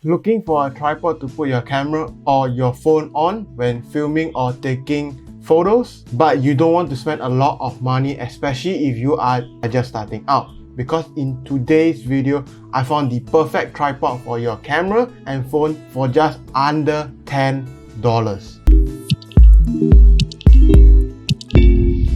Looking for a tripod to put your camera or your phone on when filming or taking photos, but you don't want to spend a lot of money, especially if you are just starting out? Because in today's video, I found the perfect tripod for your camera and phone for just under $10.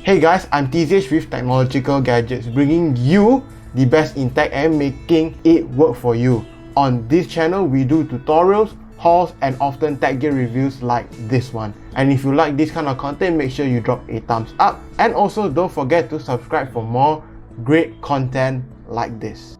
Hey guys, I'm TZH with Technological Gadgets, bringing you the best in tech and making it work for you. On this channel, we do tutorials, hauls, and often tech gear reviews like this one. And if you like this kind of content, make sure you drop a thumbs up. And also don't forget to subscribe for more great content like this.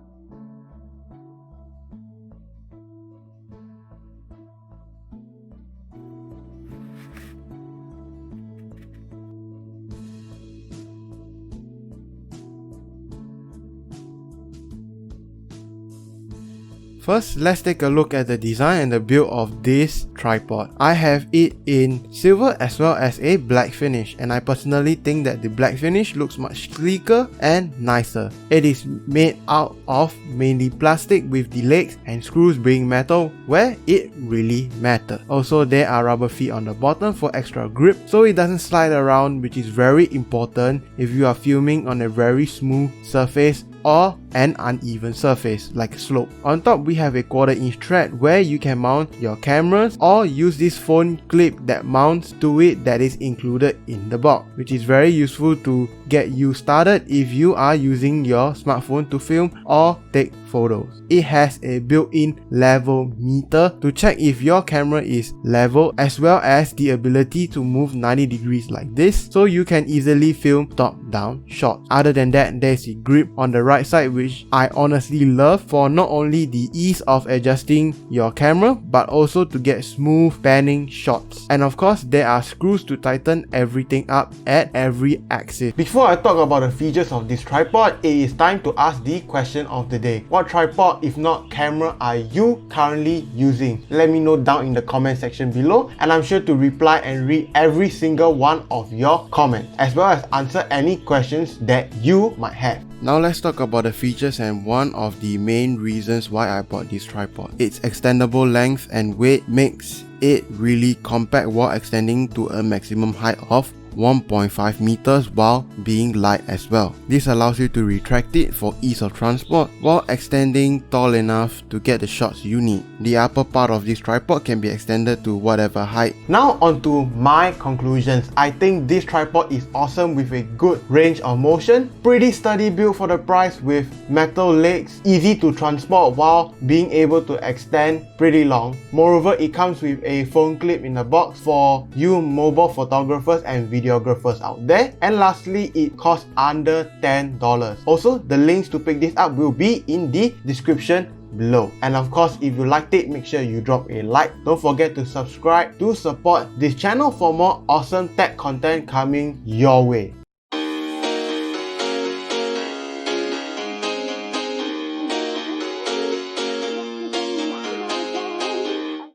First, let's take a look at the design and the build of this tripod. I have it in silver as well as a black finish, and I personally think that the black finish looks much sleeker and nicer. It is made out of mainly plastic with the legs and screws being metal where it really matters. Also, there are rubber feet on the bottom for extra grip so it doesn't slide around, which is very important if you are filming on a very smooth surface or an uneven surface like slope. On top, we have a 1/4 inch thread where you can mount your cameras or use this phone clip that mounts to it that is included in the box, which is very useful to get you started if you are using your smartphone to film or take photos. It has a built-in level meter to check if your camera is level, as well as the ability to move 90 degrees like this so you can easily film top-down shots. Other than that, there's a grip on the right side, which I honestly love for not only the ease of adjusting your camera but also to get smooth panning shots. And of course, there are screws to tighten everything up at every axis. Before I talk about the features of this tripod, it is time to ask the question of the day. What tripod, if not camera, are you currently using? Let me know down in the comment section below, and I'm sure to reply and read every single one of your comments, as well as answer any questions that you might have. Now let's talk about the features and one of the main reasons why I bought this tripod. Its extendable length and weight makes it really compact while extending to a maximum height of 1.5 meters while being light as well. This allows you to retract it for ease of transport while extending tall enough to get the shots you need. The upper part of this tripod can be extended to whatever height. Now onto my conclusions. I think this tripod is awesome with a good range of motion, pretty sturdy build for the price with metal legs, easy to transport while being able to extend pretty long. Moreover, it comes with a phone clip in the box for you mobile photographers and videographers out there. And lastly, it costs under $10. Also, the links to pick this up will be in the description below. And of course, if you liked it, make sure you drop a like. Don't forget to subscribe to support this channel for more awesome tech content coming your way.